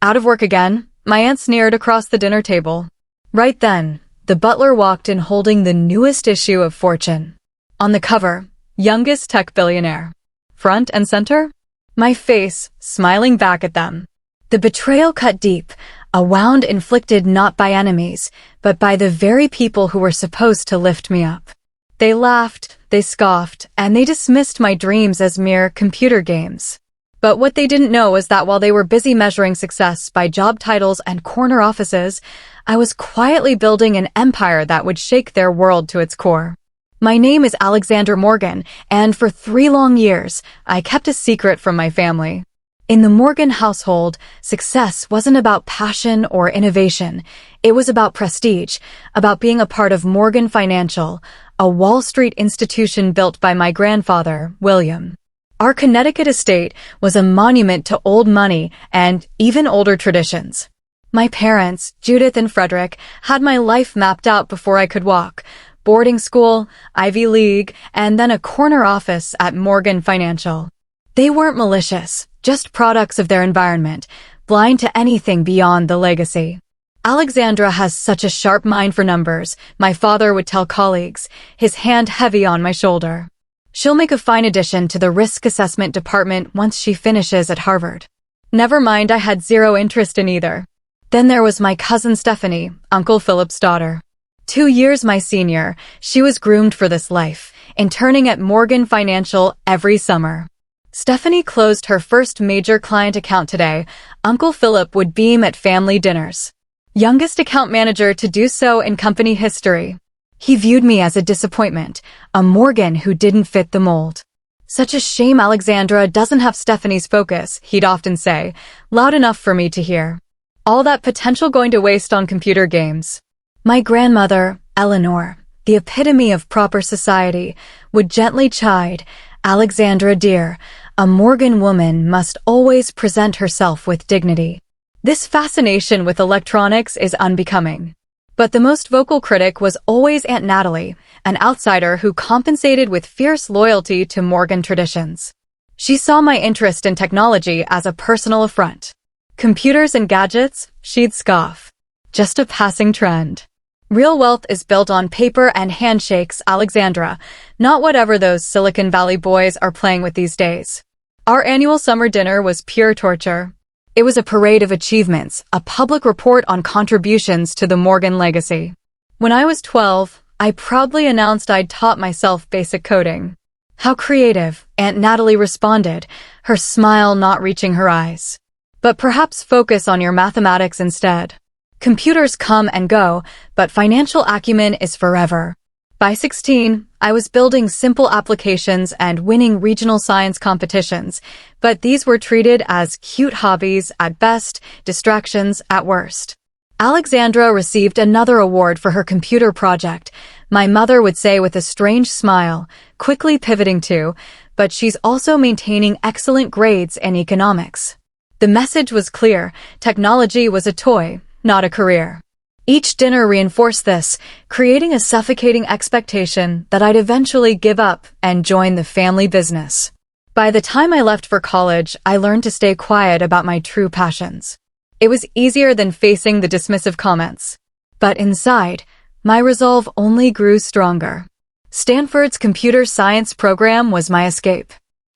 Out of work again? My aunt sneered across the dinner table. Right then, the butler walked in holding the newest issue of Fortune. On the cover, youngest tech billionaire. Front and center? My face, smiling back at them. The betrayal cut deep, a wound inflicted not by enemies, but by the very people who were supposed to lift me up. They laughed, they scoffed, and they dismissed my dreams as mere computer games. But what they didn't know was that while they were busy measuring success by job titles and corner offices, I was quietly building an empire that would shake their world to its core. My name is Alexandra Morgan, and for 3 long years, I kept a secret from my family. In the Morgan household, success wasn't about passion or innovation. It was about prestige, about being a part of Morgan Financial, a Wall Street institution built by my grandfather, William. Our Connecticut estate was a monument to old money and even older traditions. My parents, Judith and Frederick, had my life mapped out before I could walk. Boarding school, Ivy League, and then a corner office at Morgan Financial. They weren't malicious, just products of their environment, blind to anything beyond the legacy. Alexandra has such a sharp mind for numbers, my father would tell colleagues, his hand heavy on my shoulder. She'll make a fine addition to the risk assessment department once she finishes at Harvard. Never mind, I had zero interest in either. Then there was my cousin Stephanie, Uncle Philip's daughter. 2 years my senior, she was groomed for this life, interning at Morgan Financial every summer. Stephanie closed her first major client account today. Uncle Philip would beam at family dinners. Youngest account manager to do so in company history. He viewed me as a disappointment, a Morgan who didn't fit the mold. Such a shame Alexandra doesn't have Stephanie's focus, he'd often say, loud enough for me to hear. All that potential going to waste on computer games. My grandmother, Eleanor, the epitome of proper society, would gently chide, Alexandra dear, a Morgan woman must always present herself with dignity. This fascination with electronics is unbecoming. But the most vocal critic was always Aunt Natalie, an outsider who compensated with fierce loyalty to Morgan traditions. She saw my interest in technology as a personal affront. Computers and gadgets, she'd scoff. Just a passing trend. Real wealth is built on paper and handshakes, Alexandra, not whatever those Silicon Valley boys are playing with these days. Our annual summer dinner was pure torture. It was a parade of achievements, a public report on contributions to the Morgan legacy. When I was 12, I proudly announced I'd taught myself basic coding. How creative, Aunt Natalie responded, her smile not reaching her eyes. But perhaps focus on your mathematics instead. Computers come and go, but financial acumen is forever. By 16, I was building simple applications and winning regional science competitions, but these were treated as cute hobbies at best, distractions at worst. Alexandra received another award for her computer project, my mother would say with a strange smile, quickly pivoting to, but she's also maintaining excellent grades in economics. The message was clear, technology was a toy, not a career. Each dinner reinforced this, creating a suffocating expectation that I'd eventually give up and join the family business. By the time I left for college, I learned to stay quiet about my true passions. It was easier than facing the dismissive comments. But inside, my resolve only grew stronger. Stanford's computer science program was my escape.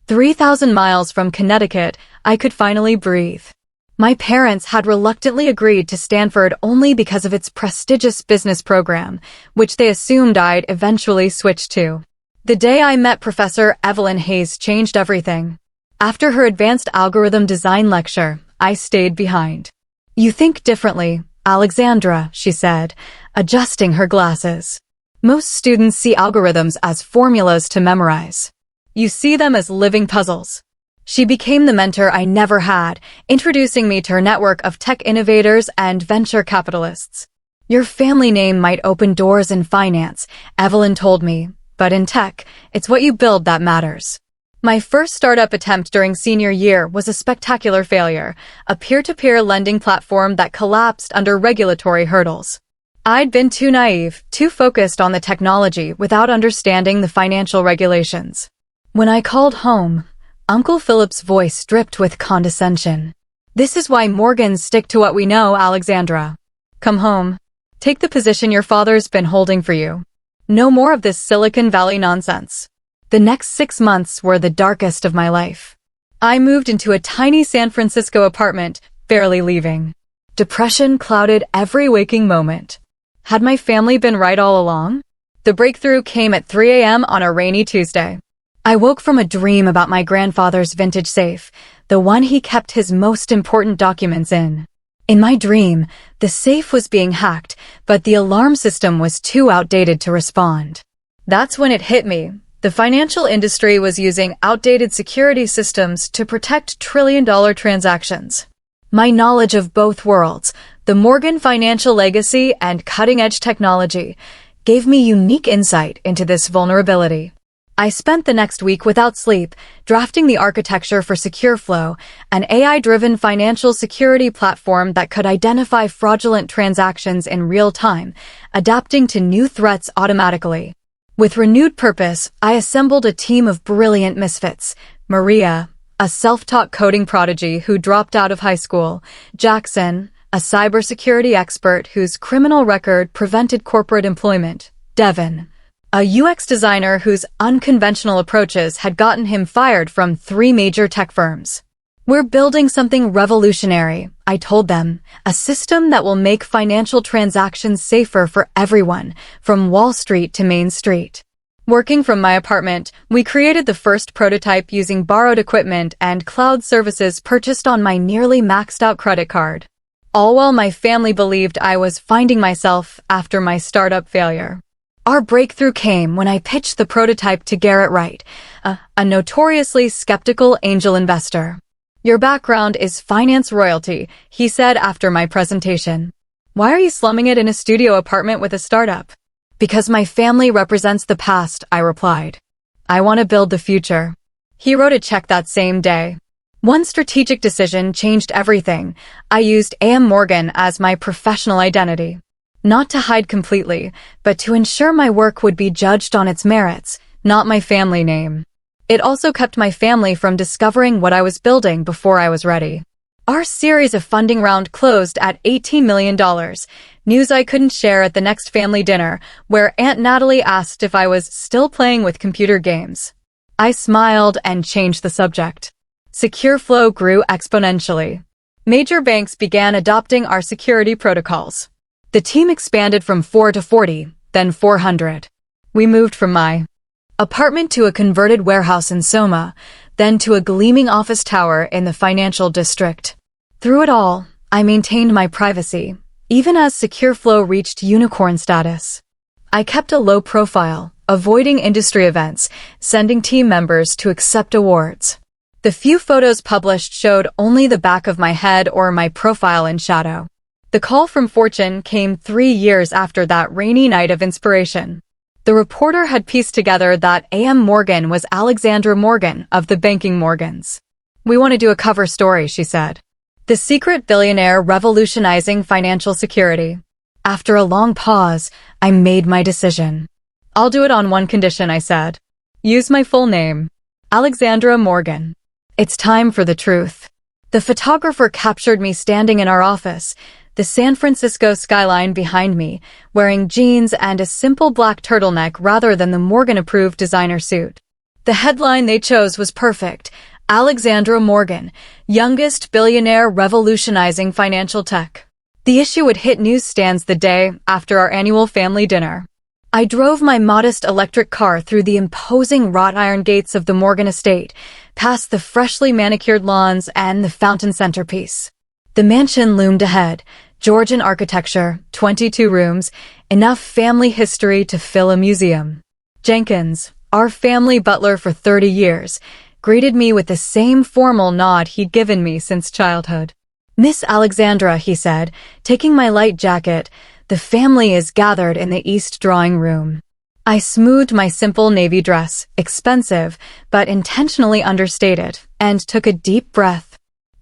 3,000 miles from Connecticut, I could finally breathe. My parents had reluctantly agreed to Stanford only because of its prestigious business program, which they assumed I'd eventually switch to. The day I met Professor Evelyn Hayes changed everything. After her advanced algorithm design lecture, I stayed behind. You think differently, Alexandra, she said, adjusting her glasses. Most students see algorithms as formulas to memorize. You see them as living puzzles. She became the mentor I never had, introducing me to her network of tech innovators and venture capitalists. Your family name might open doors in finance, Evelyn told me, but in tech, it's what you build that matters. My first startup attempt during senior year was a spectacular failure, a peer-to-peer lending platform that collapsed under regulatory hurdles. I'd been too naive, too focused on the technology without understanding the financial regulations. When I called home, Uncle Philip's voice dripped with condescension. This is why Morgans stick to what we know, Alexandra. Come home. Take the position your father's been holding for you. No more of this Silicon Valley nonsense. The next 6 months were the darkest of my life. I moved into a tiny San Francisco apartment, barely leaving. Depression clouded every waking moment. Had my family been right all along? The breakthrough came at 3 a.m. on a rainy Tuesday. I woke from a dream about my grandfather's vintage safe, the one he kept his most important documents in. In my dream, the safe was being hacked, but the alarm system was too outdated to respond. That's when it hit me. The financial industry was using outdated security systems to protect trillion-dollar transactions. My knowledge of both worlds, the Morgan financial legacy and cutting-edge technology, gave me unique insight into this vulnerability. I spent the next week without sleep, drafting the architecture for SecureFlow, an AI-driven financial security platform that could identify fraudulent transactions in real time, adapting to new threats automatically. With renewed purpose, I assembled a team of brilliant misfits. Maria, a self-taught coding prodigy who dropped out of high school. Jackson, a cybersecurity expert whose criminal record prevented corporate employment. Devin, a UX designer whose unconventional approaches had gotten him fired from 3 major tech firms. We're building something revolutionary, I told them, a system that will make financial transactions safer for everyone, from Wall Street to Main Street. Working from my apartment, we created the first prototype using borrowed equipment and cloud services purchased on my nearly maxed-out credit card. All while my family believed I was finding myself after my startup failure. Our breakthrough came when I pitched the prototype to Tech.Right, a notoriously skeptical angel investor. Your background is finance royalty, he said after my presentation. Why are you slumming it in a studio apartment with a startup? Because my family represents the past, I replied. I want to build the future. He wrote a check that same day. One strategic decision changed everything. I used A.M. Morgan as my professional identity. Not to hide completely, but to ensure my work would be judged on its merits, not my family name. It also kept my family from discovering what I was building before I was ready. Our series of funding round closed at $18 million, news I couldn't share at the next family dinner, where Aunt Natalie asked if I was still playing with computer games. I smiled and changed the subject. SecureFlow grew exponentially. Major banks began adopting our security protocols. The team expanded from 4 to 40, then 400. We moved from my apartment to a converted warehouse in Soma, then to a gleaming office tower in the financial district. Through it all, I maintained my privacy, even as SecureFlow reached unicorn status. I kept a low profile, avoiding industry events, sending team members to accept awards. The few photos published showed only the back of my head or my profile in shadow. The call from Fortune came 3 years after that rainy night of inspiration. The reporter had pieced together that A.M. Morgan was Alexandra Morgan of the Banking Morgans. We want to do a cover story, she said. The secret billionaire revolutionizing financial security. After a long pause, I made my decision. I'll do it on one condition, I said. Use my full name. Alexandra Morgan. It's time for the truth. The photographer captured me standing in our office, the San Francisco skyline behind me, wearing jeans and a simple black turtleneck rather than the Morgan-approved designer suit. The headline they chose was perfect. Alexandra Morgan, youngest billionaire revolutionizing financial tech. The issue would hit newsstands the day after our annual family dinner. I drove my modest electric car through the imposing wrought iron gates of the Morgan estate, past the freshly manicured lawns and the fountain centerpiece. The mansion loomed ahead. Georgian architecture, 22 rooms, enough family history to fill a museum. Jenkins, our family butler for 30 years, greeted me with the same formal nod he'd given me since childhood. Miss Alexandra, he said, taking my light jacket, the family is gathered in the east drawing room. I smoothed my simple navy dress, expensive, but intentionally understated, and took a deep breath.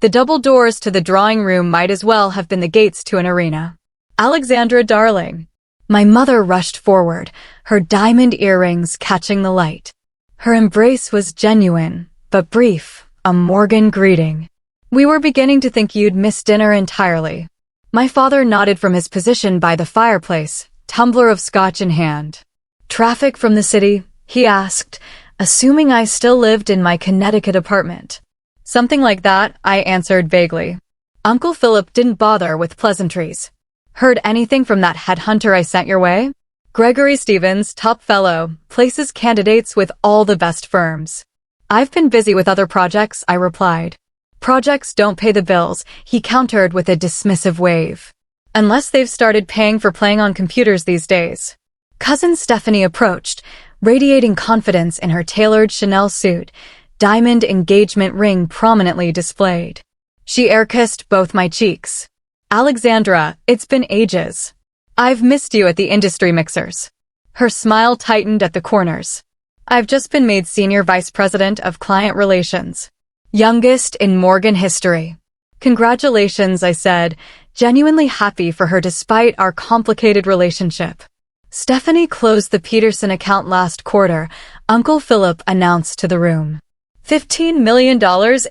The double doors to the drawing room might as well have been the gates to an arena. Alexandra, darling. My mother rushed forward, her diamond earrings catching the light. Her embrace was genuine, but brief, a Morgan greeting. We were beginning to think you'd missed dinner entirely. My father nodded from his position by the fireplace, tumbler of scotch in hand. Traffic from the city, he asked, assuming I still lived in my Connecticut apartment. Something like that, I answered vaguely. Uncle Philip didn't bother with pleasantries. Heard anything from that headhunter I sent your way? Gregory Stevens, top fellow, places candidates with all the best firms. I've been busy with other projects, I replied. Projects don't pay the bills, he countered with a dismissive wave. Unless they've started paying for playing on computers these days. Cousin Stephanie approached, radiating confidence in her tailored Chanel suit, diamond engagement ring prominently displayed. She air-kissed both my cheeks. Alexandra, it's been ages. I've missed you at the industry mixers. Her smile tightened at the corners. I've just been made Senior Vice President of Client Relations. Youngest in Morgan history. Congratulations, I said, genuinely happy for her despite our complicated relationship. Stephanie closed the Peterson account last quarter, Uncle Philip announced to the room. $15 million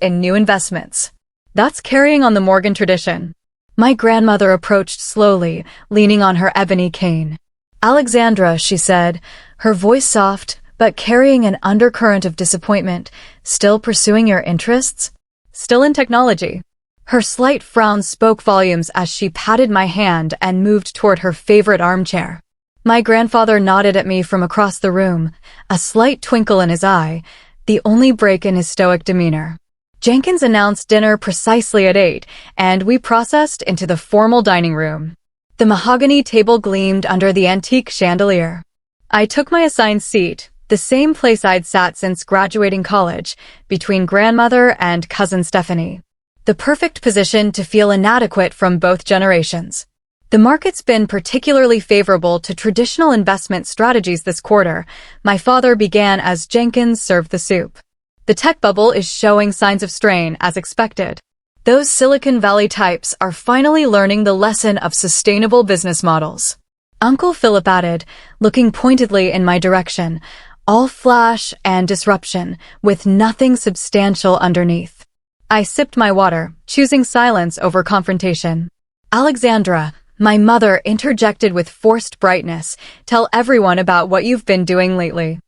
in new investments. That's carrying on the Morgan tradition. My grandmother approached slowly, leaning on her ebony cane. Alexandra, she said, her voice soft, but carrying an undercurrent of disappointment, still pursuing your interests? Still in technology. Her slight frown spoke volumes as she patted my hand and moved toward her favorite armchair. My grandfather nodded at me from across the room, a slight twinkle in his eye, the only break in his stoic demeanor. Jenkins announced dinner precisely at 8, and we processed into the formal dining room. The mahogany table gleamed under the antique chandelier. I took my assigned seat, the same place I'd sat since graduating college, between grandmother and cousin Stephanie. The perfect position to feel inadequate from both generations. The market's been particularly favorable to traditional investment strategies this quarter. My father began as Jenkins served the soup. The tech bubble is showing signs of strain, as expected. Those Silicon Valley types are finally learning the lesson of sustainable business models. Uncle Philip added, looking pointedly in my direction, all flash and disruption, with nothing substantial underneath. I sipped my water, choosing silence over confrontation. Alexandra, my mother interjected with forced brightness, tell everyone about what you've been doing lately.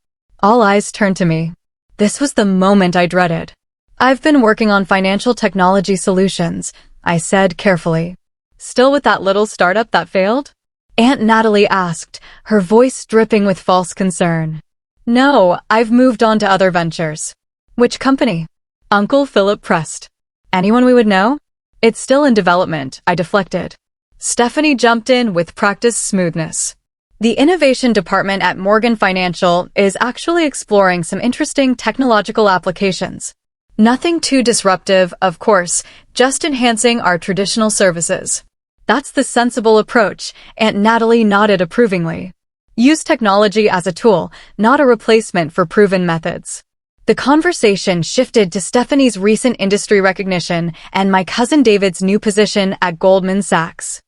All eyes turned to me. This was the moment I dreaded. I've been working on financial technology solutions, I said carefully. Still with that little startup that failed? Aunt Natalie asked, her voice dripping with false concern. No, I've moved on to other ventures. Which company? Uncle Philip pressed. Anyone we would know? It's still in development, I deflected. Stephanie jumped in with practiced smoothness. The innovation department at Morgan Financial is actually exploring some interesting technological applications. Nothing too disruptive, of course, just enhancing our traditional services. That's the sensible approach, Aunt Natalie nodded approvingly. Use technology as a tool, not a replacement for proven methods. The conversation shifted to Stephanie's recent industry recognition and my cousin David's new position at Goldman Sachs.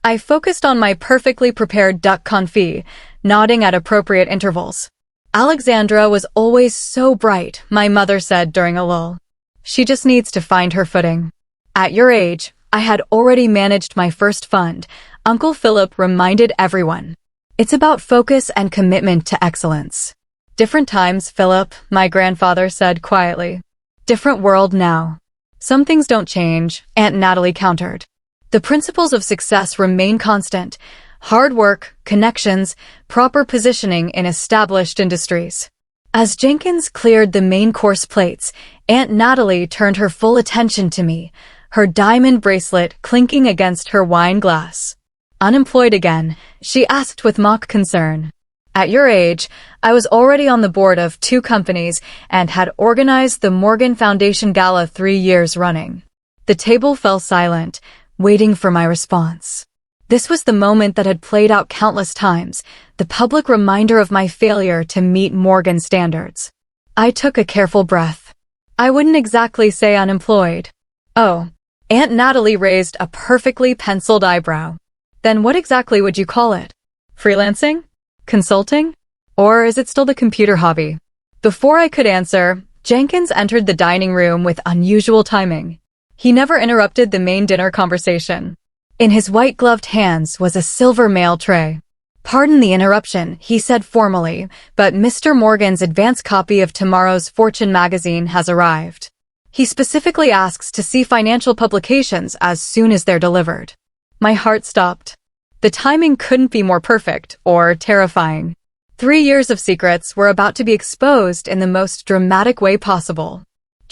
I focused on my perfectly prepared duck confit, nodding at appropriate intervals. Alexandra was always so bright, my mother said during a lull. She just needs to find her footing. At your age, I had already managed my first fund, Uncle Philip reminded everyone. It's about focus and commitment to excellence. Different times, Philip, my grandfather said quietly. Different world now. Some things don't change, Aunt Natalie countered. The principles of success remain constant. Hard work, connections, proper positioning in established industries. As Jenkins cleared the main course plates, Aunt Natalie turned her full attention to me, her diamond bracelet clinking against her wine glass. Unemployed again, she asked with mock concern. At your age, I was already on the board of 2 companies and had organized the Morgan Foundation Gala 3 years running. The table fell silent, waiting for my response. This was the moment that had played out countless times, the public reminder of my failure to meet Morgan standards. I took a careful breath. I wouldn't exactly say unemployed. Oh, Aunt Natalie raised a perfectly penciled eyebrow. Then what exactly would you call it? Freelancing? Consulting? Or is it still the computer hobby? Before I could answer, Jenkins entered the dining room with unusual timing. He never interrupted the main dinner conversation. In his white-gloved hands was a silver mail tray. "Pardon the interruption," he said formally, "but Mr. Morgan's advance copy of tomorrow's Fortune magazine has arrived. He specifically asks to see financial publications as soon as they're delivered." My heart stopped. The timing couldn't be more perfect or terrifying. 3 years of secrets were about to be exposed in the most dramatic way possible.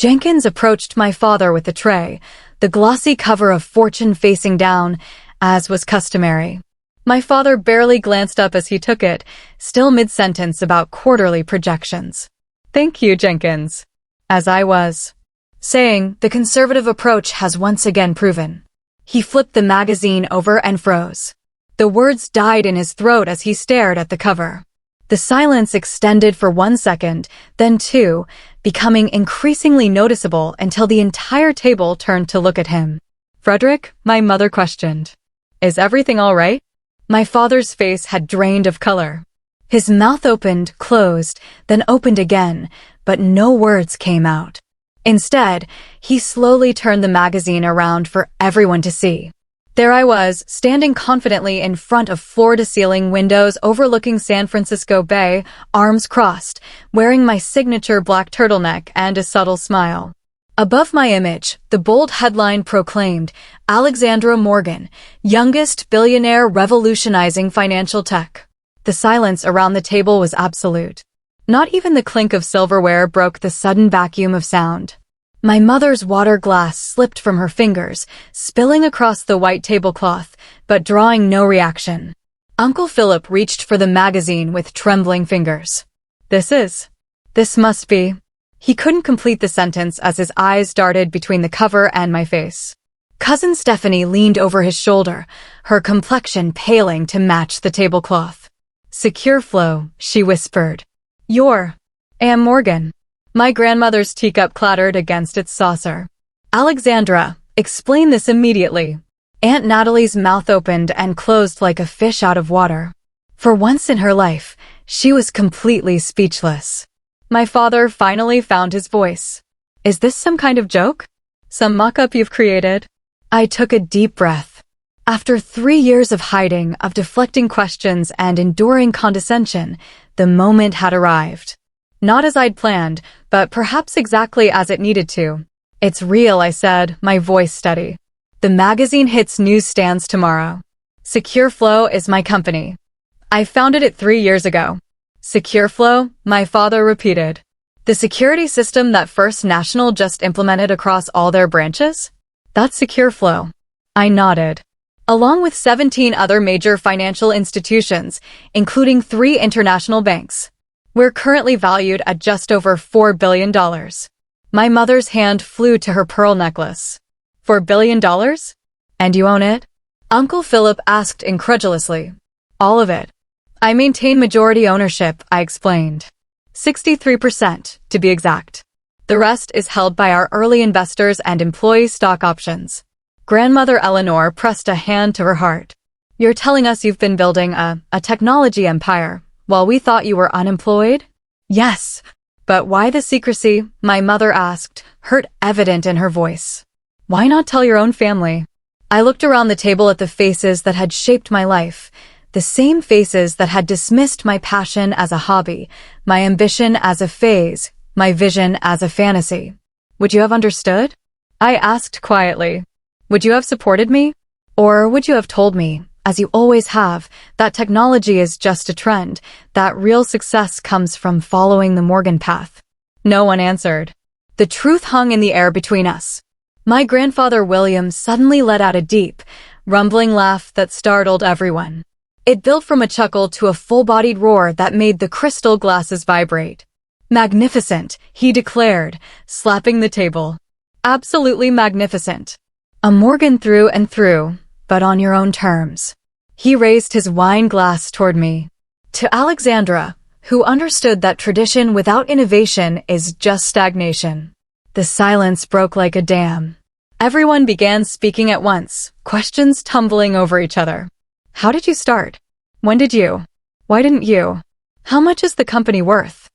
Jenkins approached my father with the tray, the glossy cover of Fortune facing down, as was customary. My father barely glanced up as he took it, still mid-sentence about quarterly projections. "Thank you, Jenkins." As I was saying, the conservative approach has once again proven. He flipped the magazine over and froze. The words died in his throat as he stared at the cover. The silence extended for 1 second, then 2, becoming increasingly noticeable until the entire table turned to look at him. "Frederick," my mother questioned, "is everything all right?" My father's face had drained of color. His mouth opened, closed, then opened again, but no words came out. Instead, he slowly turned the magazine around for everyone to see. There I was, standing confidently in front of floor-to-ceiling windows overlooking San Francisco Bay, arms crossed, wearing my signature black turtleneck and a subtle smile. Above my image, the bold headline proclaimed, "Alexandra Morgan, youngest billionaire revolutionizing financial tech." The silence around the table was absolute. Not even the clink of silverware broke the sudden vacuum of sound. My mother's water glass slipped from her fingers, spilling across the white tablecloth, but drawing no reaction. Uncle Philip reached for the magazine with trembling fingers. This must be." He couldn't complete the sentence as his eyes darted between the cover and my face. Cousin Stephanie leaned over his shoulder, her complexion paling to match the tablecloth. "Secure flow," she whispered. "You're Am Morgan." My grandmother's teacup clattered against its saucer. "Alexandra, explain this immediately." Aunt Natalie's mouth opened and closed like a fish out of water. For once in her life, she was completely speechless. My father finally found his voice. "Is this some kind of joke? Some mock-up you've created?" I took a deep breath. After 3 years of hiding, of deflecting questions and enduring condescension, the moment had arrived. Not as I'd planned, but perhaps exactly as it needed to. "It's real," I said, my voice steady. "The magazine hits newsstands tomorrow. Secure Flow is my company. I founded it 3 years ago." "Secure Flow?" my father repeated. "The security system that First National just implemented across all their branches? That's Secure Flow." I nodded. "Along with 17 other major financial institutions, including 3 international banks. We're currently valued at just over $4 billion. My mother's hand flew to her pearl necklace. $4 billion? And you own it? Uncle Philip asked incredulously. All of it. I maintain majority ownership, I explained. 63%, to be exact. The rest is held by our early investors and employee stock options. Grandmother Eleanor pressed a hand to her heart. You're telling us you've been building a technology empire, while we thought you were unemployed? Yes. But why the secrecy? My mother asked, hurt evident in her voice. Why not tell your own family? I looked around the table at the faces that had shaped my life, the same faces that had dismissed my passion as a hobby, my ambition as a phase, my vision as a fantasy. Would you have understood? I asked quietly. Would you have supported me? Or would you have told me, as you always have, that technology is just a trend, that real success comes from following the Morgan path? No one answered. The truth hung in the air between us. My grandfather William suddenly let out a deep, rumbling laugh that startled everyone. It built from a chuckle to a full-bodied roar that made the crystal glasses vibrate. Magnificent, he declared, slapping the table. Absolutely magnificent. A Morgan through and through, but on your own terms. He raised his wine glass toward me. To Alexandra, who understood that tradition without innovation is just stagnation. The silence broke like a dam. Everyone began speaking at once, questions tumbling over each other. How did you start? When did you? Why didn't you? How much is the company worth?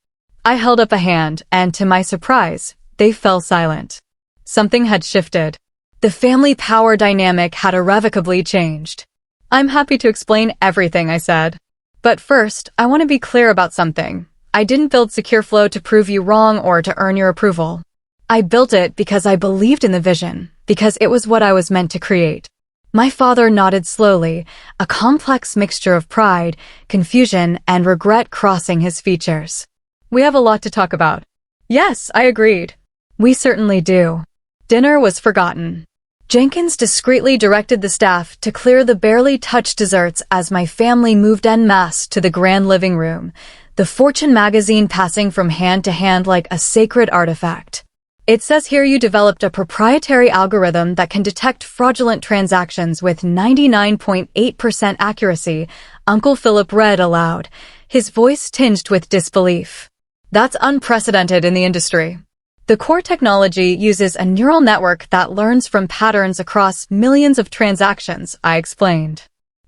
I held up a hand, and to my surprise, they fell silent. Something had shifted. The family power dynamic had irrevocably changed. "I'm happy to explain everything," I said. "But first, I want to be clear about something. I didn't build SecureFlow to prove you wrong or to earn your approval. I built it because I believed in the vision, because it was what I was meant to create." My father nodded slowly, a complex mixture of pride, confusion, and regret crossing his features. "We have a lot to talk about." "Yes," I agreed. "We certainly do." Dinner was forgotten. Jenkins discreetly directed the staff to clear the barely touched desserts as my family moved en masse to the grand living room, the Fortune magazine passing from hand to hand like a sacred artifact. "It says here you developed a proprietary algorithm that can detect fraudulent transactions with 99.8% accuracy," Uncle Philip read aloud, his voice tinged with disbelief. "That's unprecedented in the industry. The core technology uses a neural network that learns from patterns across millions of transactions," I explained.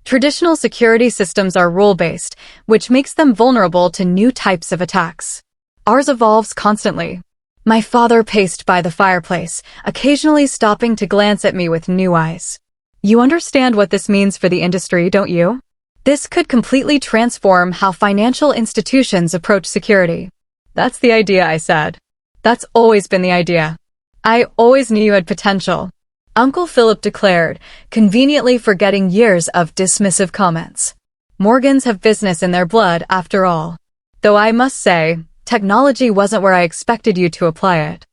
"Traditional security systems are rule-based, which makes them vulnerable to new types of attacks. Ours evolves constantly." My father paced by the fireplace, occasionally stopping to glance at me with new eyes. "You understand what this means for the industry, don't you? This could completely transform how financial institutions approach security." "That's the idea," I said. "That's always been the idea. I always knew you had potential," Uncle Philip declared, conveniently forgetting years of dismissive comments. "Morgans have business in their blood, after all. Though I must say, technology wasn't where I expected you to apply it."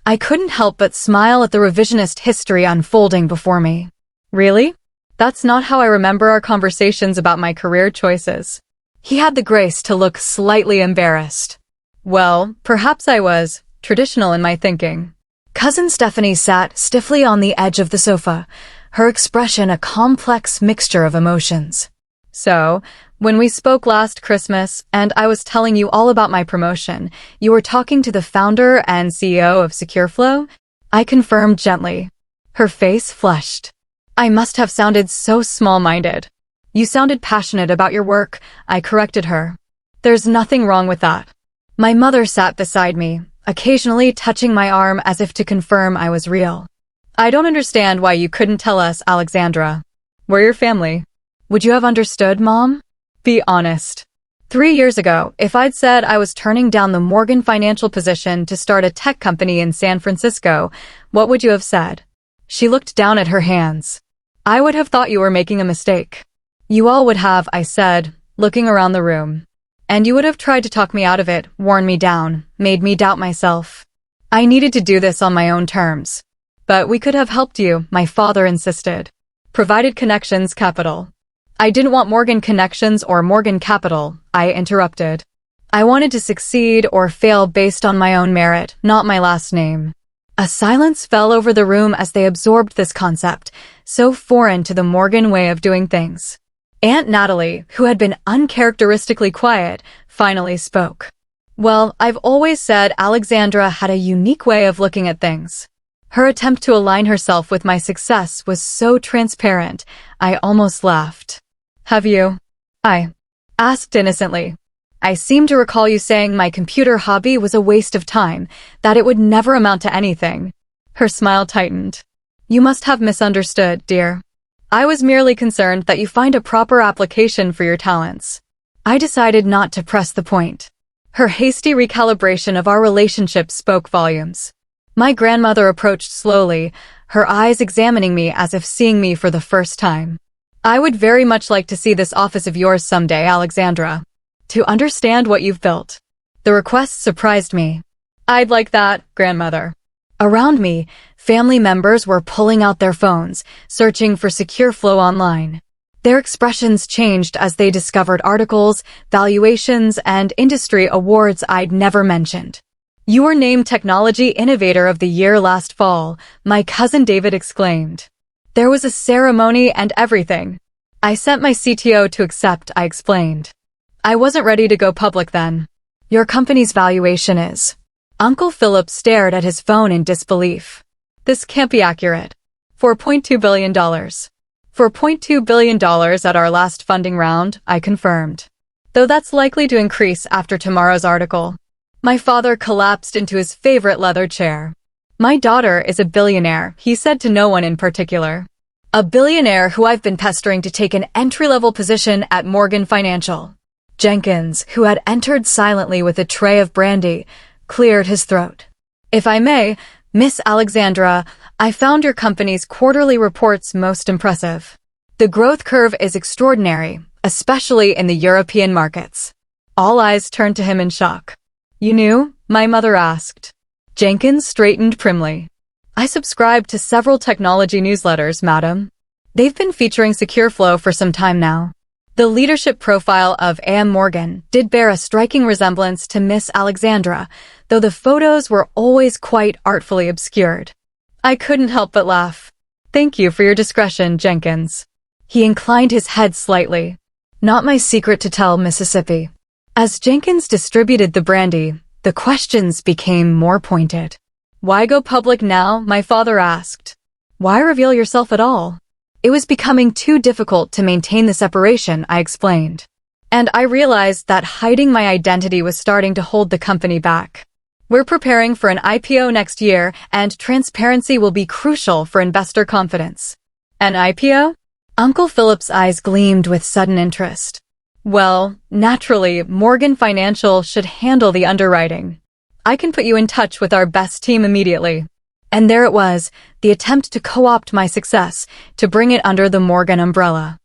I couldn't help but smile at the revisionist history unfolding before me. "Really? That's not how I remember our conversations about my career choices." He had the grace to look slightly embarrassed. "Well, perhaps I was traditional in my thinking." Cousin Stephanie sat stiffly on the edge of the sofa, her expression a complex mixture of emotions. "So, when we spoke last Christmas, and I was telling you all about my promotion, you were talking to the founder and CEO of SecureFlow?" I confirmed gently. Her face flushed. "I must have sounded so small-minded." "You sounded passionate about your work," I corrected her. "There's nothing wrong with that." My mother sat beside me, occasionally touching my arm as if to confirm I was real. "I don't understand why you couldn't tell us, Alexandra. We're your family." "Would you have understood, Mom? Be honest." 3 years ago, if I'd said I was turning down the Morgan Financial position to start a tech company in San Francisco, what would you have said?" She looked down at her hands. "I would have thought you were making a mistake." "You all would have," I said, looking around the room. "And you would have tried to talk me out of it, worn me down, made me doubt myself. I needed to do this on my own terms. But we could have helped you," my father insisted. "Provided connections capital." "I didn't want Morgan Connections or Morgan Capital," I interrupted. "I wanted to succeed or fail based on my own merit, not my last name." A silence fell over the room as they absorbed this concept, so foreign to the Morgan way of doing things. Aunt Natalie, who had been uncharacteristically quiet, finally spoke. "Well, I've always said Alexandra had a unique way of looking at things." Her attempt to align herself with my success was so transparent, I almost laughed. "Have you?" I asked innocently. "I seem to recall you saying my computer hobby was a waste of time, that it would never amount to anything." Her smile tightened. "You must have misunderstood, dear. I was merely concerned that you find a proper application for your talents." I decided not to press the point. Her hasty recalibration of our relationship spoke volumes. My grandmother approached slowly, her eyes examining me as if seeing me for the first time. "I would very much like to see this office of yours someday, Alexandra. To understand what you've built." The request surprised me. "I'd like that, grandmother." Around me, family members were pulling out their phones, searching for SecureFlow online. Their expressions changed as they discovered articles, valuations, and industry awards I'd never mentioned. "You were named Technology Innovator of the Year last fall," my cousin David exclaimed. "There was a ceremony and everything." "I sent my CTO to accept," I explained. "I wasn't ready to go public then." "Your company's valuation is?" Uncle Philip stared at his phone in disbelief. "This can't be accurate." $4.2 billion. $4.2 billion at our last funding round, I confirmed. "Though that's likely to increase after tomorrow's article." My father collapsed into his favorite leather chair. My daughter is a billionaire, he said to no one in particular. A billionaire who I've been pestering to take an entry-level position at Morgan Financial. Jenkins, who had entered silently with a tray of brandy, cleared his throat. If I may, Miss Alexandra, I found your company's quarterly reports most impressive. The growth curve is extraordinary, especially in the European markets. All eyes turned to him in shock. You knew? My mother asked. Jenkins straightened primly. I subscribe to several technology newsletters, madam. They've been featuring SecureFlow for some time now. The leadership profile of A.M. Morgan did bear a striking resemblance to Miss Alexandra, though the photos were always quite artfully obscured. I couldn't help but laugh. Thank you for your discretion, Jenkins. He inclined his head slightly. Not my secret to tell, Mississippi. As Jenkins distributed the brandy, the questions became more pointed. Why go public now? My father asked. Why reveal yourself at all? It was becoming too difficult to maintain the separation, I explained. And I realized that hiding my identity was starting to hold the company back. We're preparing for an IPO next year, and transparency will be crucial for investor confidence. An IPO? Uncle Philip's eyes gleamed with sudden interest. Well, naturally, Morgan Financial should handle the underwriting. I can put you in touch with our best team immediately. And there it was, the attempt to co-opt my success, to bring it under the Morgan umbrella.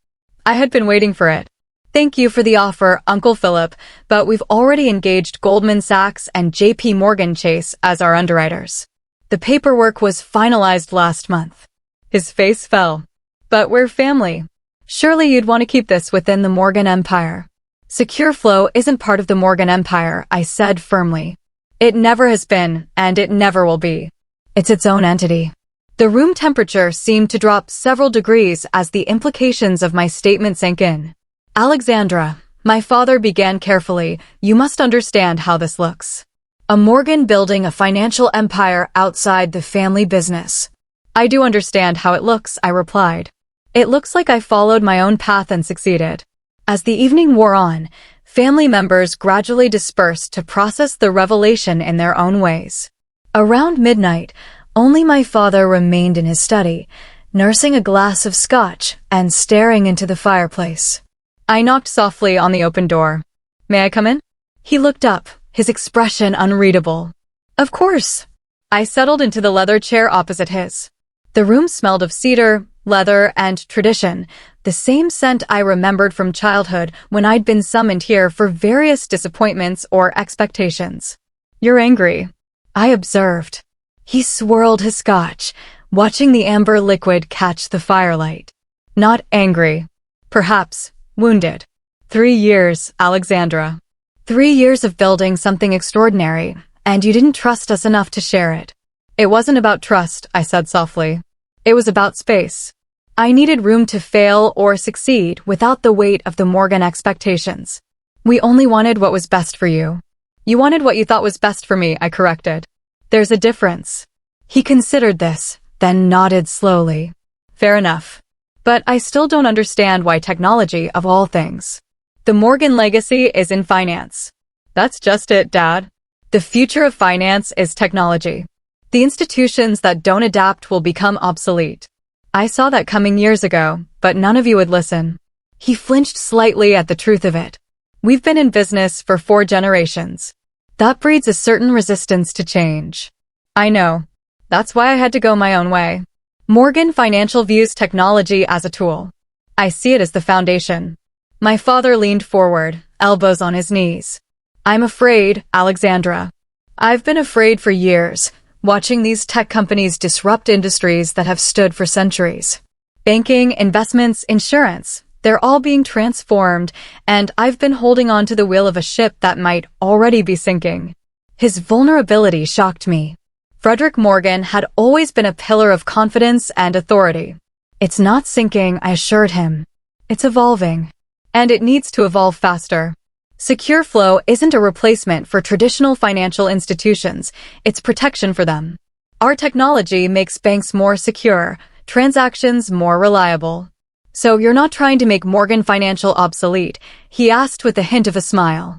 I had been waiting for it. Thank you for the offer, Uncle Philip, but we've already engaged Goldman Sachs and JP Morgan Chase as our underwriters. The paperwork was finalized last month. His face fell. But we're family. Surely you'd want to keep this within the Morgan empire. SecureFlow isn't part of the Morgan empire, I said firmly. It never has been, and it never will be. It's its own entity. The room temperature seemed to drop several degrees as the implications of my statement sank in. Alexandra, my father began carefully, you must understand how this looks. A Morgan building a financial empire outside the family business. I do understand how it looks, I replied. It looks like I followed my own path and succeeded. As the evening wore on, family members gradually dispersed to process the revelation in their own ways. Around midnight, only my father remained in his study, nursing a glass of scotch and staring into the fireplace. I knocked softly on the open door. May I come in? He looked up, his expression unreadable. Of course. I settled into the leather chair opposite his. The room smelled of cedar, leather, and tradition, the same scent I remembered from childhood when I'd been summoned here for various disappointments or expectations. You're angry, I observed. He swirled his scotch, watching the amber liquid catch the firelight. Not angry. Perhaps wounded. 3 years, Alexandra. 3 years of building something extraordinary, and you didn't trust us enough to share it. It wasn't about trust, I said softly. It was about space. I needed room to fail or succeed without the weight of the Morgan expectations. We only wanted what was best for you. You wanted what you thought was best for me, I corrected. There's a difference. He considered this, then nodded slowly. Fair enough. But I still don't understand why technology, of all things. The Morgan legacy is in finance. That's just it, Dad. The future of finance is technology. The institutions that don't adapt will become obsolete. I saw that coming years ago, but none of you would listen. He flinched slightly at the truth of it. We've been in business for 4 generations. That breeds a certain resistance to change. I know. That's why I had to go my own way. Morgan Financial views technology as a tool. I see it as the foundation. My father leaned forward, elbows on his knees. I'm afraid, Alexandra. I've been afraid for years, watching these tech companies disrupt industries that have stood for centuries. Banking, investments, insurance, they're all being transformed, and I've been holding on to the wheel of a ship that might already be sinking. His vulnerability shocked me. Frederick Morgan had always been a pillar of confidence and authority. It's not sinking, I assured him. It's evolving. And it needs to evolve faster. SecureFlow isn't a replacement for traditional financial institutions, it's protection for them. Our technology makes banks more secure, transactions more reliable. So you're not trying to make Morgan Financial obsolete, he asked with a hint of a smile.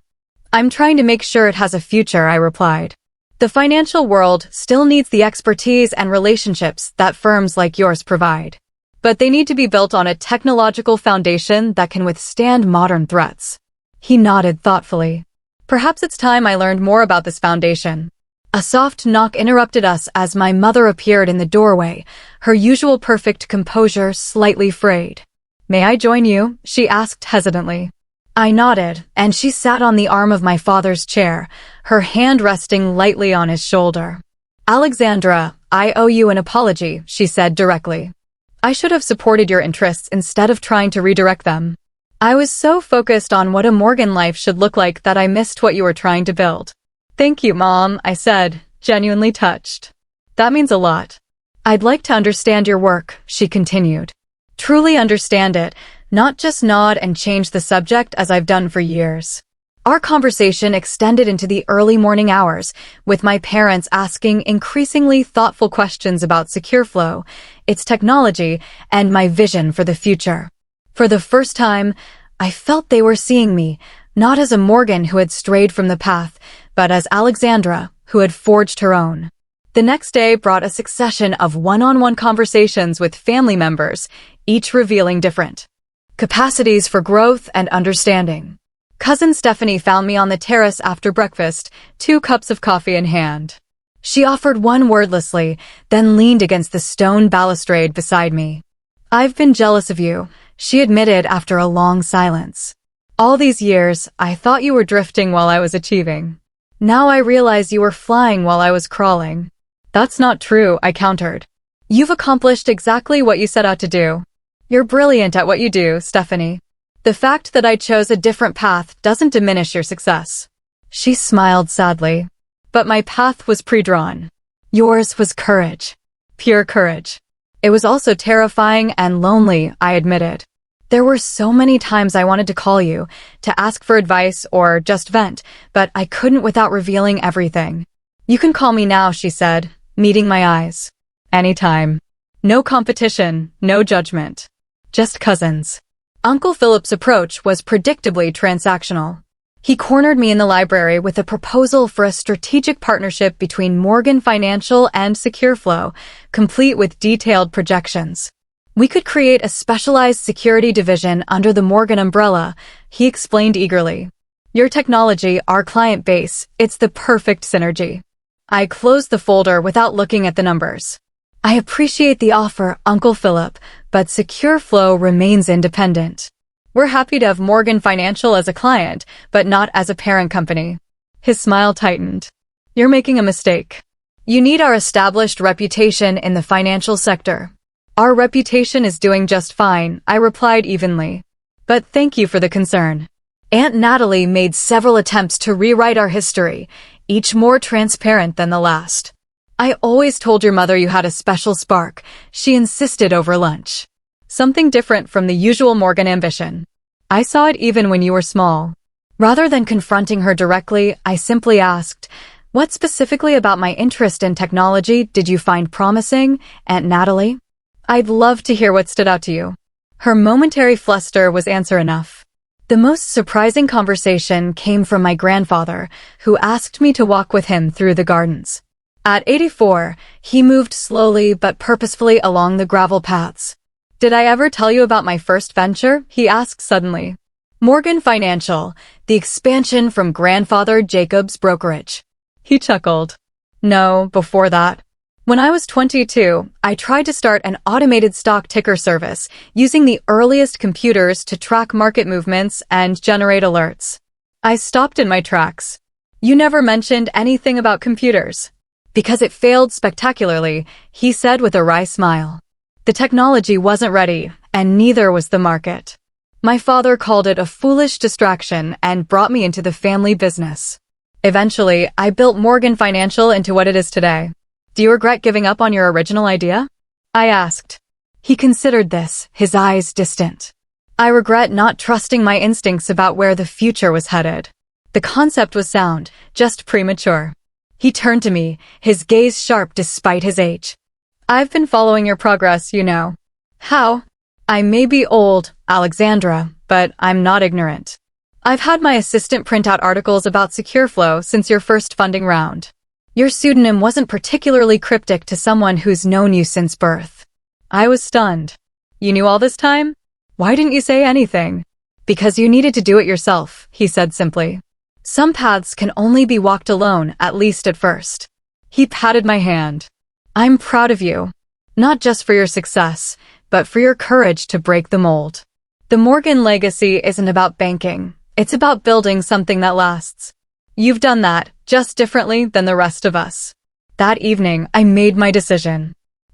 I'm trying to make sure it has a future, I replied. The financial world still needs the expertise and relationships that firms like yours provide. But they need to be built on a technological foundation that can withstand modern threats. He nodded thoughtfully. Perhaps it's time I learned more about this foundation. A soft knock interrupted us as my mother appeared in the doorway, her usual perfect composure slightly frayed. "May I join you?" she asked hesitantly. I nodded, and she sat on the arm of my father's chair, her hand resting lightly on his shoulder. "Alexandra, I owe you an apology," she said directly. "I should have supported your interests instead of trying to redirect them. I was so focused on what a Morgan life should look like that I missed what you were trying to build." "Thank you, Mom," I said, genuinely touched. "That means a lot." "I'd like to understand your work," she continued. "Truly understand it, not just nod and change the subject as I've done for years." Our conversation extended into the early morning hours, with my parents asking increasingly thoughtful questions about SecureFlow, its technology, and my vision for the future. For the first time, I felt they were seeing me, not as a Morgan who had strayed from the path, but as Alexandra, who had forged her own. The next day brought a succession of one-on-one conversations with family members, each revealing different capacities for growth and understanding. Cousin Stephanie found me on the terrace after breakfast, 2 cups of coffee in hand. She offered one wordlessly, then leaned against the stone balustrade beside me. "I've been jealous of you," she admitted after a long silence. "All these years, I thought you were drifting while I was achieving. Now I realize you were flying while I was crawling." "That's not true," I countered. "You've accomplished exactly what you set out to do. You're brilliant at what you do, Stephanie. The fact that I chose a different path doesn't diminish your success." She smiled sadly. "But my path was pre-drawn. Yours was courage. Pure courage." It was also terrifying and lonely, I admitted. There were so many times I wanted to call you, to ask for advice or just vent, but I couldn't without revealing everything. "You can call me now," she said, meeting my eyes. "Anytime. No competition, no judgment. Just cousins." Uncle Philip's approach was predictably transactional. He cornered me in the library with a proposal for a strategic partnership between Morgan Financial and SecureFlow, complete with detailed projections. "We could create a specialized security division under the Morgan umbrella," he explained eagerly. "Your technology, our client base, it's the perfect synergy." I closed the folder without looking at the numbers. "I appreciate the offer, Uncle Philip, but SecureFlow remains independent. We're happy to have Morgan Financial as a client, but not as a parent company." His smile tightened. "You're making a mistake. You need our established reputation in the financial sector." "Our reputation is doing just fine," I replied evenly. "But thank you for the concern." Aunt Natalie made several attempts to rewrite our history, each more transparent than the last. "I always told your mother you had a special spark," she insisted over lunch. "Something different from the usual Morgan ambition. I saw it even when you were small." Rather than confronting her directly, I simply asked, "What specifically about my interest in technology did you find promising, Aunt Natalie?" "I'd love to hear what stood out to you." Her momentary fluster was answer enough. The most surprising conversation came from my grandfather, who asked me to walk with him through the gardens. At 84, he moved slowly but purposefully along the gravel paths. "Did I ever tell you about my first venture?" he asked suddenly. "Morgan Financial, the expansion from Grandfather Jacob's brokerage." He chuckled. "No, before that. When I was 22, I tried to start an automated stock ticker service using the earliest computers to track market movements and generate alerts." I stopped in my tracks. "You never mentioned anything about computers." "Because it failed spectacularly," he said with a wry smile. "The technology wasn't ready, and neither was the market. My father called it a foolish distraction and brought me into the family business. Eventually, I built Morgan Financial into what it is today." "Do you regret giving up on your original idea?" I asked. He considered this, his eyes distant. "I regret not trusting my instincts about where the future was headed. The concept was sound, just premature." He turned to me, his gaze sharp despite his age. "I've been following your progress, you know." "How?" "I may be old, Alexandra, but I'm not ignorant. I've had my assistant print out articles about SecureFlow since your first funding round. Your pseudonym wasn't particularly cryptic to someone who's known you since birth. I was stunned. You knew all this time? Why didn't you say anything? Because you needed to do it yourself, he said simply. Some paths can only be walked alone, at least at first. He patted my hand. I'm proud of you. Not just for your success, but for your courage to break the mold. The Morgan legacy isn't about banking. It's about building something that lasts. You've done that, just differently than the rest of us. That evening, I made my decision.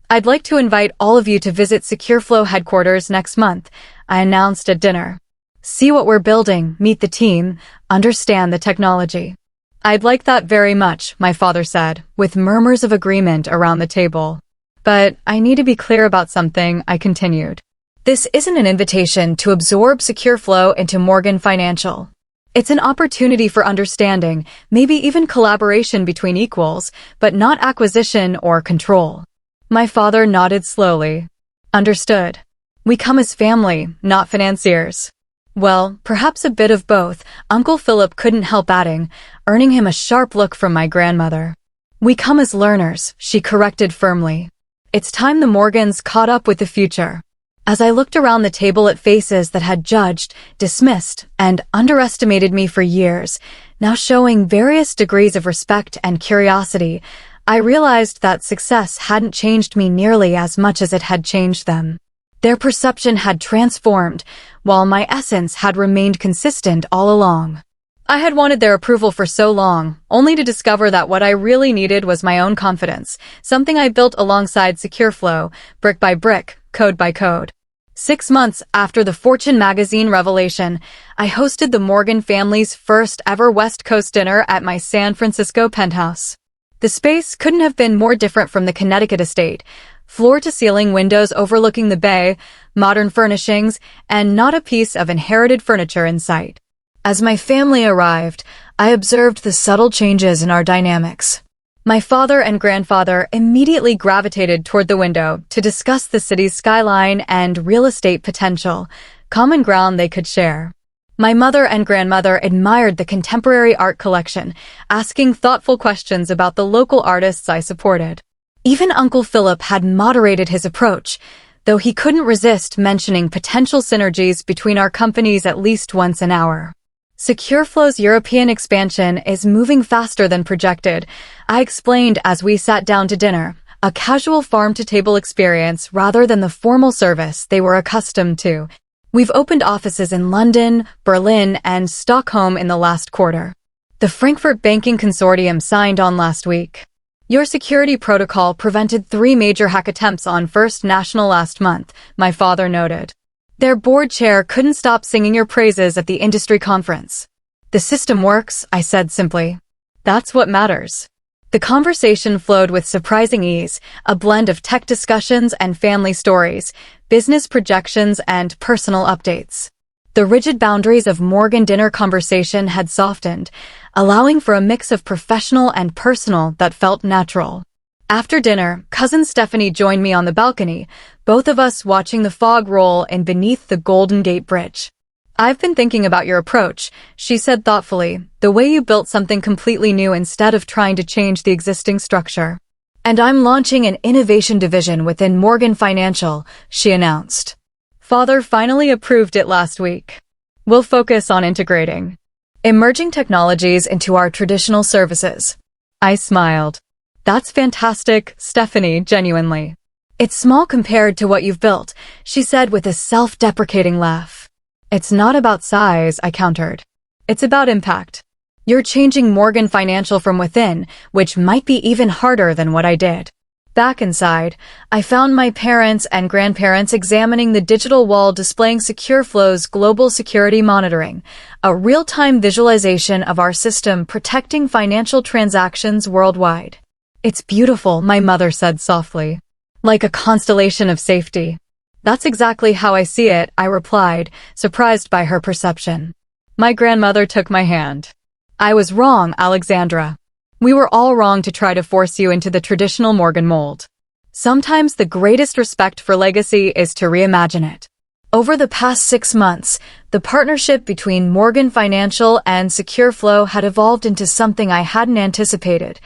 I'd like to invite all of you to visit SecureFlow headquarters next month, I announced at dinner. See what we're building, meet the team, understand the technology. I'd like that very much, my father said, with murmurs of agreement around the table. But I need to be clear about something, I continued. This isn't an invitation to absorb SecureFlow into Morgan Financial. It's an opportunity for understanding, maybe even collaboration between equals, but not acquisition or control. My father nodded slowly. Understood. We come as family, not financiers. Well, perhaps a bit of both, Uncle Philip couldn't help adding, earning him a sharp look from my grandmother. We come as learners, she corrected firmly. It's time the Morgans caught up with the future. As I looked around the table at faces that had judged, dismissed, and underestimated me for years, now showing various degrees of respect and curiosity, I realized that success hadn't changed me nearly as much as it had changed them. Their perception had transformed, while my essence had remained consistent all along. I had wanted their approval for so long, only to discover that what I really needed was my own confidence, something I built alongside SecureFlow, brick by brick, code by code. 6 months after the Fortune magazine revelation, I hosted the Morgan family's first ever West Coast dinner at my San Francisco penthouse. The space couldn't have been more different from the Connecticut estate, floor-to-ceiling windows overlooking the bay, modern furnishings, and not a piece of inherited furniture in sight. As my family arrived, I observed the subtle changes in our dynamics. My father and grandfather immediately gravitated toward the window to discuss the city's skyline and real estate potential, common ground they could share. My mother and grandmother admired the contemporary art collection, asking thoughtful questions about the local artists I supported. Even Uncle Philip had moderated his approach, though he couldn't resist mentioning potential synergies between our companies at least once an hour. SecureFlow's European expansion is moving faster than projected, I explained as we sat down to dinner, a casual farm-to-table experience rather than the formal service they were accustomed to. We've opened offices in London, Berlin, and Stockholm in the last quarter. The Frankfurt Banking Consortium signed on last week. Your security protocol prevented 3 major hack attempts on First National last month, my father noted. Their board chair couldn't stop singing your praises at the industry conference. The system works, I said simply. That's what matters. The conversation flowed with surprising ease, a blend of tech discussions and family stories, business projections and personal updates. The rigid boundaries of Morgan dinner conversation had softened, allowing for a mix of professional and personal that felt natural. After dinner, cousin Stephanie joined me on the balcony, both of us watching the fog roll in beneath the Golden Gate Bridge. I've been thinking about your approach, she said thoughtfully, the way you built something completely new instead of trying to change the existing structure. And I'm launching an innovation division within Morgan Financial, she announced. Father finally approved it last week. We'll focus on integrating emerging technologies into our traditional services. I smiled. That's fantastic, Stephanie, genuinely. It's small compared to what you've built, she said with a self-deprecating laugh. It's not about size, I countered. It's about impact. You're changing Morgan Financial from within, which might be even harder than what I did. Back inside, I found my parents and grandparents examining the digital wall displaying SecureFlow's global security monitoring, a real-time visualization of our system protecting financial transactions worldwide. It's beautiful, my mother said softly. Like a constellation of safety. That's exactly how I see it, I replied, surprised by her perception. My grandmother took my hand. I was wrong, Alexandra. We were all wrong to try to force you into the traditional Morgan mold. Sometimes the greatest respect for legacy is to reimagine it. Over the past 6 months, the partnership between Morgan Financial and SecureFlow had evolved into something I hadn't anticipated,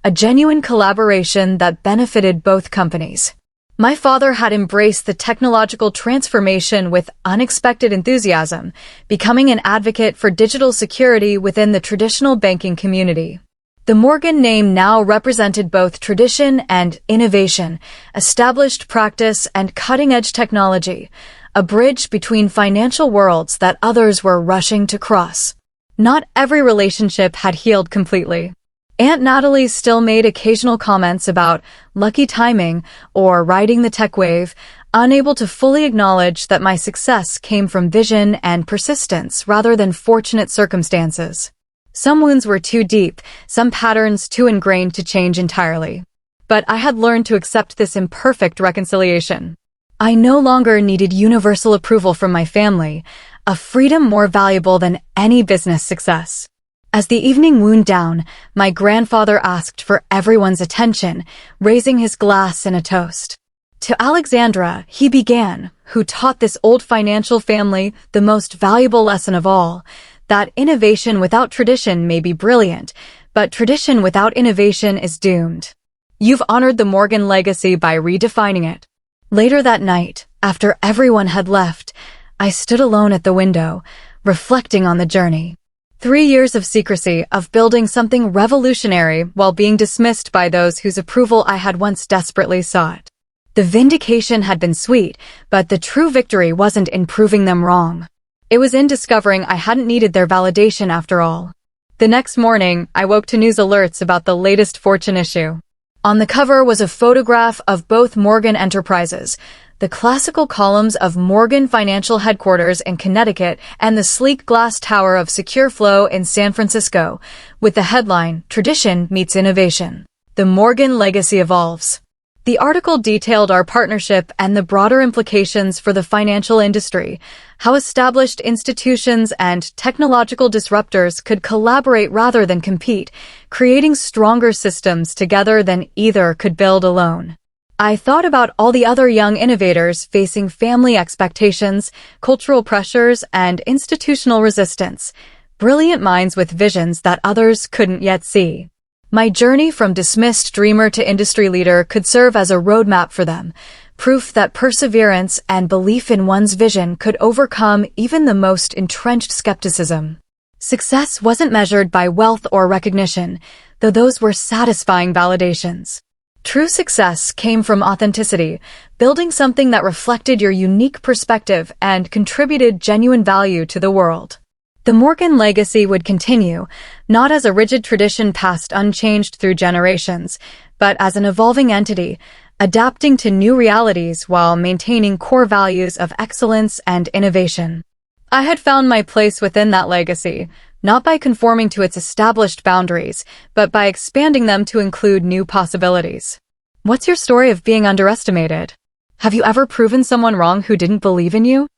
a genuine collaboration that benefited both companies. My father had embraced the technological transformation with unexpected enthusiasm, becoming an advocate for digital security within the traditional banking community. The Morgan name now represented both tradition and innovation, established practice and cutting-edge technology, a bridge between financial worlds that others were rushing to cross. Not every relationship had healed completely. Aunt Natalie still made occasional comments about lucky timing or riding the tech wave, unable to fully acknowledge that my success came from vision and persistence rather than fortunate circumstances. Some wounds were too deep, some patterns too ingrained to change entirely. But I had learned to accept this imperfect reconciliation. I no longer needed universal approval from my family, a freedom more valuable than any business success. As the evening wound down, my grandfather asked for everyone's attention, raising his glass in a toast. To Alexandra, he began, who taught this old financial family the most valuable lesson of all, that innovation without tradition may be brilliant, but tradition without innovation is doomed. You've honored the Morgan legacy by redefining it. Later that night, after everyone had left, I stood alone at the window, reflecting on the journey. 3 years of secrecy, of building something revolutionary while being dismissed by those whose approval I had once desperately sought. The vindication had been sweet, but the true victory wasn't in proving them wrong. It was in discovering I hadn't needed their validation after all. The next morning, I woke to news alerts about the latest Fortune issue. On the cover was a photograph of both Morgan Enterprises, the classical columns of Morgan Financial Headquarters in Connecticut and the sleek glass tower of Secure Flow in San Francisco, with the headline, Tradition Meets Innovation. The Morgan Legacy Evolves. The article detailed our partnership and the broader implications for the financial industry, how established institutions and technological disruptors could collaborate rather than compete, creating stronger systems together than either could build alone. I thought about all the other young innovators facing family expectations, cultural pressures, and institutional resistance, brilliant minds with visions that others couldn't yet see. My journey from dismissed dreamer to industry leader could serve as a roadmap for them, proof that perseverance and belief in one's vision could overcome even the most entrenched skepticism. Success wasn't measured by wealth or recognition, though those were satisfying validations. True success came from authenticity, building something that reflected your unique perspective and contributed genuine value to the world. The Morgan legacy would continue, not as a rigid tradition passed unchanged through generations, but as an evolving entity, adapting to new realities while maintaining core values of excellence and innovation. I had found my place within that legacy, not by conforming to its established boundaries, but by expanding them to include new possibilities. What's your story of being underestimated? Have you ever proven someone wrong who didn't believe in you?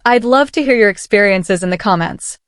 I'd love to hear your experiences in the comments.